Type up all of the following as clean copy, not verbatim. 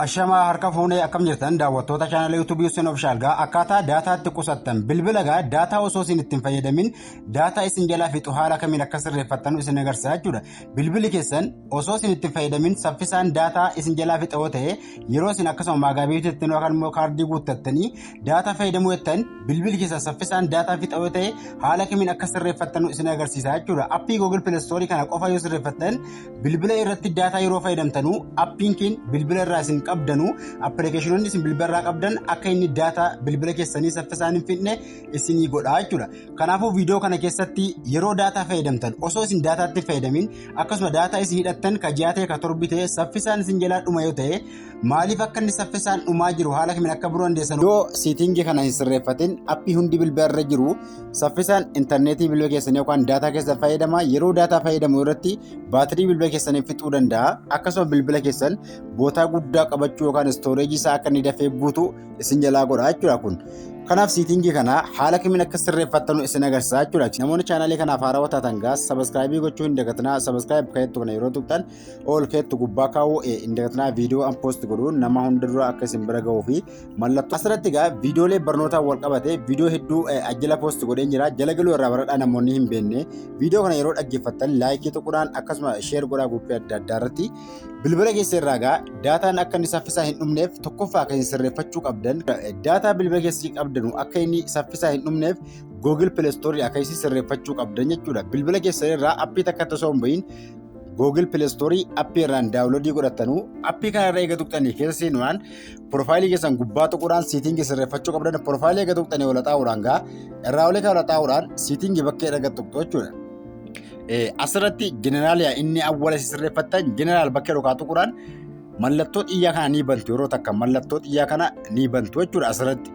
Ashamaa harka fuunee akkam jirtan daawwattoota chaanala YouTube Isin Official gaa akkaataa daataatti qusattan bilbila gaa daataa osoo isin ittiin fayyadamin daataa isin jalaa fixu haala kamiin akka sirreeffattanu isin agarsiisa jechuudha. Bilbili keessan osoo isin ittiin fayyadamin saffisaan daataa isin jalaa fixa yoo ta'e yeroo isin akkasuma maagaabiitii yookaan immoo kaardii guuttattanii daataa fayyadamuu jettan bilbili keessan saffisaan daataa fixa yoo ta'e haala kamiin akka sirreeffattanu isin agarsiisa jechuudha. Appii Google Play Store kana qofa yoo sirreeffattan bilbila irratti daataa yeroo fayyadamtanu appiin kin bilbila irraa isin qabdanu appilikeeshinoonni isin bilbila irraa qabdan akka inni daataa bilbila keessanii saffisaan hin fixne isinii godha jechuudha. Kanaafuu viidiyoo kana keessatti yeroo daataa fayyadamtan osoo isin daataatti fayyadamin akkasuma daataa isin hidhattan ka ji'aa ka torbi ta'e saffisaan isin jalaa dhuma yoo ta'e maaliif akka inni saffisaan dhumaa jiru haala kamiin akka biroo dandeessanu yoo siitingii kana hin sirreeffatin appii hundi bilbila irra jiru saffisaan intarneetii bilbila keessanii yookaan daataa keessan fayyadama yeroo daataa fayyadamu irratti baatirii bilbila keessanii fixuu danda'a akkasuma bilbila keessan bootaa guddaa qabachuu yookaan stooreejii isaa akka inni dafee guutu isin jalaa godha jechuudha kun. Kanaaf siitingii kana haala kamiin akka sirreeffattanu isin agarsiisa jechuudha. Namoonni chaanaalii kanaaf haarawaa taatan gaas sabiskiraayibii gochuu hin dagatinaa sabiskiraayib keettu kana yeroo tuqxan ol keettu gubbaa kaa'uu hin dagatinaa viidiyoo an poost godhuun nama hunda dura akka isin bira ga'uu fi mallattoo asirratti gaa viidiyoolee barnootaa wal qabate viidiyoo hedduu ajjala poost godheen jira jala galuu irraa baradhaa namoonni hin beekne viidiyoo kana yeroo dhaggeeffattan laayikii tuquudhaan akkasuma sheer godhaa gubbee adda addaa irratti bilbila keessa irraa gaa daataan akka inni saffisaa hin dhumneef tokkoffaa kan sirreeffachuu qabdan daataa bilbila keessatti qabdanu akka inni saffisaa hin dhumneef Google Play Store akka isin sirreeffachuu qabdan jechuudha. Bilbila keessa irraa appii takka osoo hin bahin Google Play Store appii irraan daawunloodii godhattanu appii kana irra eega tuqxanii keessa seenuudhaan profaayilii keessan gubbaa tuquudhaan siitingii sirreeffachuu qabdan profaayilii eega tuqxanii wal xaa'uudhaan gaa irraa olee kan wal xaa'uudhaan siitingii bakka eega tuqxu jechuudha. Asirratti jeneraaliyaa inni awwala sirreeffattan jeneraal bakka dhugaa tuquudhaan mallattoo xiyyaa kana ni bantu yeroo takka mallattoo xiyyaa kana ni bantu jechuudha. Asirratti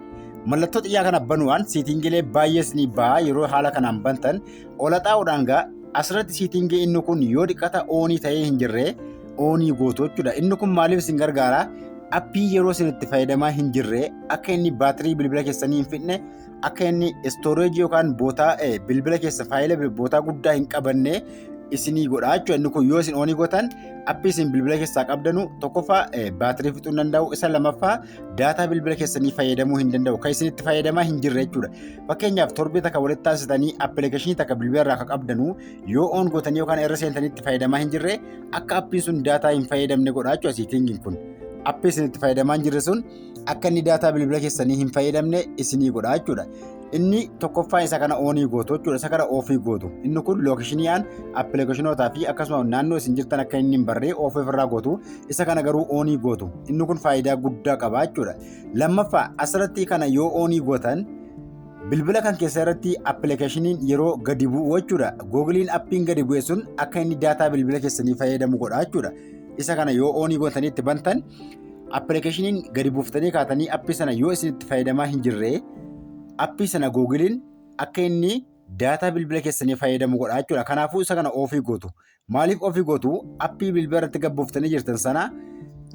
mallattoo xiyyaa kana banuudhaan siitingiilee baay'ees ni ba'a yeroo haala kanaan bantan ol xaa'uudhaan gaa asirratti siitingii inni kun yoo dhiqata oonii ta'ee hin jirre oonii gootu jechuudha. Inni kun maaliif isin gargaara? Appii yeroo isin itti fayyadamaa hin jirre akka inni baatirii bilbila keessanii hin fixne akka inni stooreejii yookaan bootaa bilbila keessa faayila bootaa guddaa hin qabanne isinii godha jechuudha. Inni kun yoo isin oonii gootan appii isin bilbila keessaa qabdanu tokkoffaa baatirii fixuu hin danda'u isa lamaffaa daataa bilbila keessanii fayyadamuu hin danda'u kan isin itti fayyadamaa hin jirre jechuudha. Fakkeenyaaf torbee takka walitti taasisanii appilikeeshinii takka bilbila irraa qabdanu yoo oon gootanii yookaan irra seentanii itti fayyadamaa hin jirre akka appiin sun daataa hin fayyadamne godha jechuudha. Siitingiin kun appii isin itti fayyadamaa hin jirre sun akka inni daataa bilbila keessanii hin fayyadamne isinii godha jechuudha. Inni tokkoffaa isa kana oonii gootu jechuudha. Isa kana oofii gootu. Inni kun lookeeshiniyaan appilikeeshinootaa fi akkasuma naannoo isin jirtan akka inni hin barree oofii ofirraa gootu. Isa kana garuu oonii gootu. Inni kun faayidaa guddaa qaba jechuudha. Lammaffaa asirratti kana yoo oonii gootan bilbila kan keessa irratti appilikeeshiniin yeroo gadi bu'u jechuudha. Googiliin appiin gadi bu'e sun akka inni daataa bilbila keessanii fayyadamu godha jechuudha. Isa kana yoo oonii gootanii itti bantan appilikeeshiniin gadi buuftanii kaatanii appii sana yoo isin itti fayyadamaa hin jirre appii sana Googiliin akka inni daataa bilbila keessanii fayyadamu godha jechuudha. Kanaafuu isa kana oofii gootu. Maaliif oofii gootu? Appii bilbila irratti gabbuuftanii jirtan sana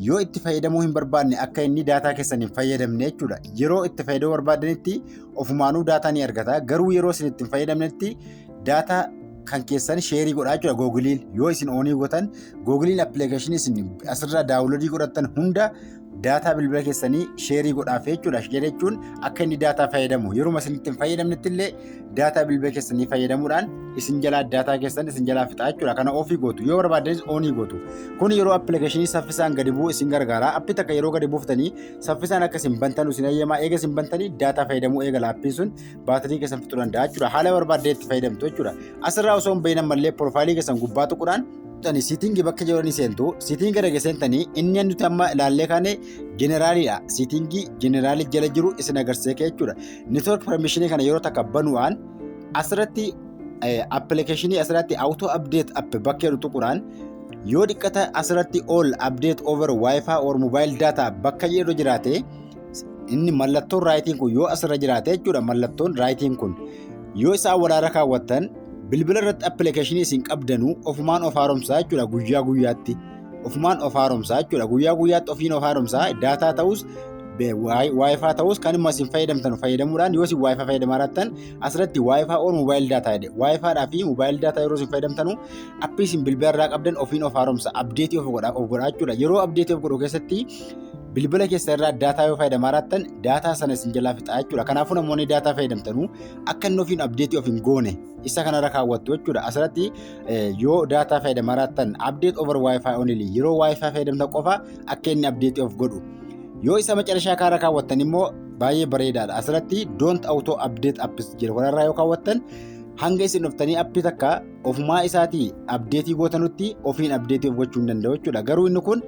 yoo itti fayyadamuu hin barbaanne akka inni daataa keessanii fayyadamne jechuudha. Yeroo itti fayyadamuu barbaadanitti ofumaanuu daataa ni argata. Garuu yeroo isin itti fayyadamnetti daataa kan keessan sheerii godhaa jechuudha. Googiliin yoo isin oonii gootan Googiliin appilikeeshinii isin asirraa daawunloodii godhattan hunda daataa bilbila keessanii sheerii godhaaf jechuudha. Sheerii jechuun akka inni daataa fayyadamu yeroo isin itti fayyadamnetti illee daataa bilbila keessanii fayyadamuudhaan isin jalaa daataa keessan isin jalaa fixa jechuudha. Kana oofii gootu yoo barbaadanis oonii gootu. Kun yeroo appilikeeshinii saffisaan gadi bu'u isin gargaara. Appii takka yeroo gadi buuftanii saffisaan akka isin bantan isin eeyyamaa eega isin bantanii daataa fayyadamuu eegala appiin sun baatirii keessan fixuu danda'a jechuudha. Haala barbaadde itti fayyadamtu jechuudha. Asirraa osoo hin bahin ammallee profaayilii keessan gubbaa tuquudhaan siitingii bakka jiranii seentu siitingii erga seentanii inni nuti amma ilaallee kaane jeneraaliidha. Siitingii jeneraalii jala jiru isin agarsiisa jechuudha. Network permissionii kana yeroo takka banuudhaan asirratti appilikeeshinii asirratti auto update app bakka jedhu tuquudhaan yoo dhiqata asirratti all update over wifi or mobile data bakka jedhu jiraate inni mallattoon raayitiin kun yoo asirra jiraate jechuudha. Mallattoon raayitiin kun yoo isaa walaara kaawwattan bilbila irratti appilikeeshinii isin qabdanu ofumaan of haaromsaa jechuudha. Guyyaa guyyaatti ofumaan of haaromsaa jechuudha. Guyyaa guyyaatti ofiin of haaromsaa daataa ta'us waayifaa ta'us kan immoo isin fayyadamtan fayyadamuudhaan yoo isin waayifaa fayyadamaa jirtan asirratti waayifaa or mobaayil daataa jedhe waayifaadhaa fi mobaayil daataa yeroo isin fayyadamtanu appii isin bilbila irraa qabdan ofiin of haaromsa abdeetii of godhaa jechuudha. Yeroo abdeetii of godhu keessatti bilbila keessa irraa daataa yoo fayyadamaa jiraattan daataa sana isin jalaa fixaa jechuudha. Kanaafuu namoonni daataa fayyadamtanu akka inni ofiin abdeetii of hin goone isa kanarra kaawwattu jechuudha. Asirratti yoo daataa fayyadamaa jiraattan update over wifi only yeroo wifi fayyadamtan qofa akka inni abdeetii of godhu. Yoo isa macarashaa kaara kaawwattan immoo baay'ee bareedaadha. Asirratti don't auto update apps jira. Kanarraa yoo kaawwattan hanga isin dhuftanii appii takka ofumaa isaatii abdeetii gootanutti ofiin abdeetii of gochuu hin danda'u jechuudha. Garuu inni kun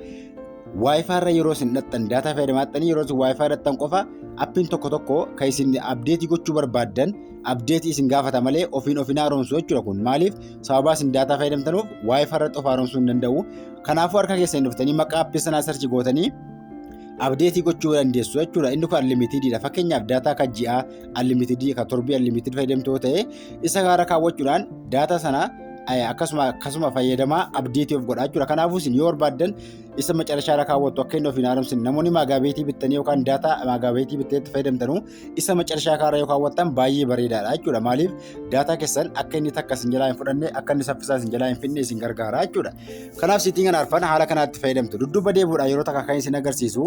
wifi irra yeroo isin hidhattan daataa fayyadamaattanii yeroo isin wifi hidhattan qofa appiin tokko kan isin abdeetii gochuu barbaaddan abdeetii isin gaafata malee ofiin haaromsu jechuudha. Kun maaliif sababa isin daataa fayyadamtanuuf wifi irratti of haaromsuu hin danda'u. Kanaafuu harka keessan dhuftanii maqaa appii sanaa sarchi gootanii abdeetii gochuu dandeessu jechuudha. Inni kun unlimitedidha. Fakkeenyaaf daataa kan ji'aa unlimited kan torbii unlimited fayyadamtoo ta'e isa gaara kaawwachuudhaan daataa sana akkasuma fayyadamaa abdeetii of godhaa jechuudha. Kanaafuu isin yoo barbaaddan isa macarashaa irra kaawwattu akka inni ofiin haaromsin namoonni maagaabeetii bittanii yookaan daataa maagaabeetii bitteetti fayyadamtanu isa macarashaa kaarra yoo kaawwattan baay'ee bareedaadha jechuudha. Maaliif daataa keessan akka inni takka isin jalaa hin fudhanne akka inni saffisaa isin jalaa hin fixne isin gargaara jechuudha. Kanaaf settingwwan arfan haala kanaatti fayyadamtu. Dudduuba deebi'uudhaan yeroo takka kan isin agarsiisu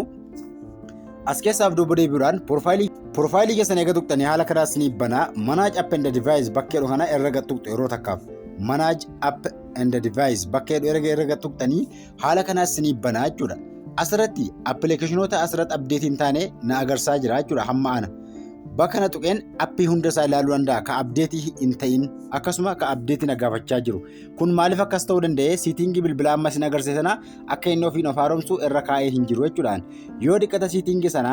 as keessaaf dudduuba deebi'uudhaan profaayilii keessan eega tuqxanii haala kanaas isin banaa manage app and device bakkeedhu kana irra tuqxu yeroo takkaaf. Manage app and device bakkeedhu erga tuqxanii haala kanaas isin banaa jechuudha. Asirratti appilikeeshinoota asirratti abdeetiin taane na agarsiisaa jira jechuudha. Hamma ana bakka na tuqeen appii hunda isaa ilaaluu danda'a ka abdeetii hin ta'in akkasuma ka abdeetii na gaafachaa jiru. Kun maaliif akkas ta'uu danda'e settingii bilbilaa amma isin agarsiisana akka inni ofiin of haaromsu irra kaa'ee hin jiru jechuudhaan. Yoo dhiqata settingii sana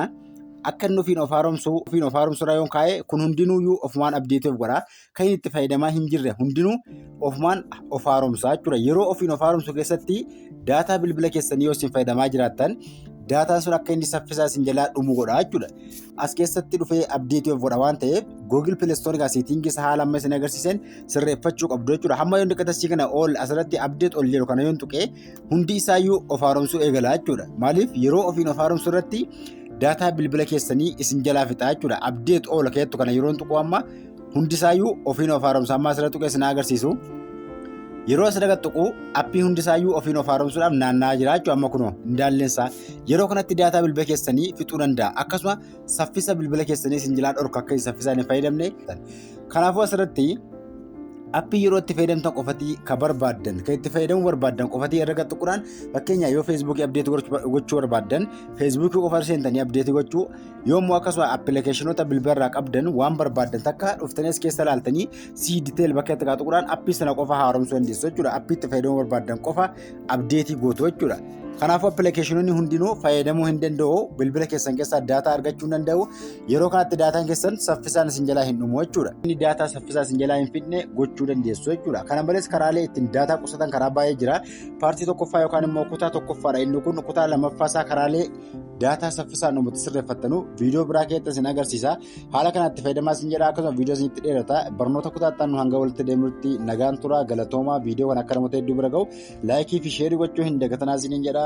akka inni ofiin of haaromsu irra yoo kaa'e kun hundinuuyyuu ofumaan abdeetii of godha. Kan inni itti fayyadamaa hin jirre hundinuu ofumaan of haaromsaa jechuudha. Yeroo ofiin of haaromsu keessatti daataa bilbila keessanii yoo isin fayyadamaa jiraattan daataan sun akka inni saffisaa isin jalaa dhumu godha jechuudha. As keessatti dhufee abdeetii of godha waan ta'eef Google Play Store gaa settingii isa haala amma isin agarsiisan sirreeffachuu qabdu jechuudha. Hamma yoo dhiqatasii kana asirratti abdeet ol jedhu kana yoo tuqee hundi isaayyuu of haaromsuu eegala jechuudha. Maaliif yeroo ofiin of haaromsu irratti daataa bilbila keessanii isin jalaa fixaa jechuudha. Abdeet ol keettu kana yeroo tuqu amma hundi isaayyuu ofiin of haaromsa amma asirratti tuqee isin agarsiisu. Yeroo asirratti tuqu appii hundi isaayyuu ofiin of haaromsuudhaaf naanna'aa jira jechuudha. Amma kunoo indaallensaa yeroo kanatti daataa bilbila keessanii fixuu danda'a. Akkasuma saffisa bilbila keessanii isin jalaa dhorku akka saffisaan hin fayyadamne. Kanaafuu asirratti appii yeroo itti fayyadamtan qofatii ka barbaaddan kan itti fayyadamuu barbaaddan qofatii irra tuquudhaan fakkeenya yoo feesbuukii abdeetii gochuu barbaaddan feesbuukii qofa seentanii abdeetii gochuu yoommoo akkasuma appilikeeshinoota bilbilarraa qabdan waan barbaaddan takka dhuftanii as keessa ilaaltanii si diteeyil bakka itti tuquudhaan appii sana qofa haaromsuu dandeessu jechuudha. Appii itti fayyadamuu barbaaddan qofa abdeetii gootu jechuudha. Kanaafuu appilikeeshinoonni hundinuu fayyadamuu hin danda'u. Bilbila keessan keessaa daataa argachuu hin danda'u. Yeroo kanatti daataan keessan saffisaan isin jalaa hin dhumu jechuudha. Inni daataa saffisaa isin jalaa hin fixne gochuu dandeessu jechuudha. Kana malees karaalee ittiin daataa qusatan karaa baay'ee jira. Paartii tokkoffaa yookaan immoo kutaa tokkoffaadha. Inni kun kutaa lammaffaasaa karaalee daataa saffisaan dhumutti sirreeffattanu viidiyoo biraa keessatti isin agarsiisa. Haala kanatti fayyadamaa isin jedha akkasuma viidiyoo isinitti dheerata. Barnoota kutaattaan hanga walitti deemuutti nagaan tura galatoomaa viidiyoo kan akka namoota hedduu bira ga'u laayikii fi sheerii gochuu hin dagatinaa isiniin jedha.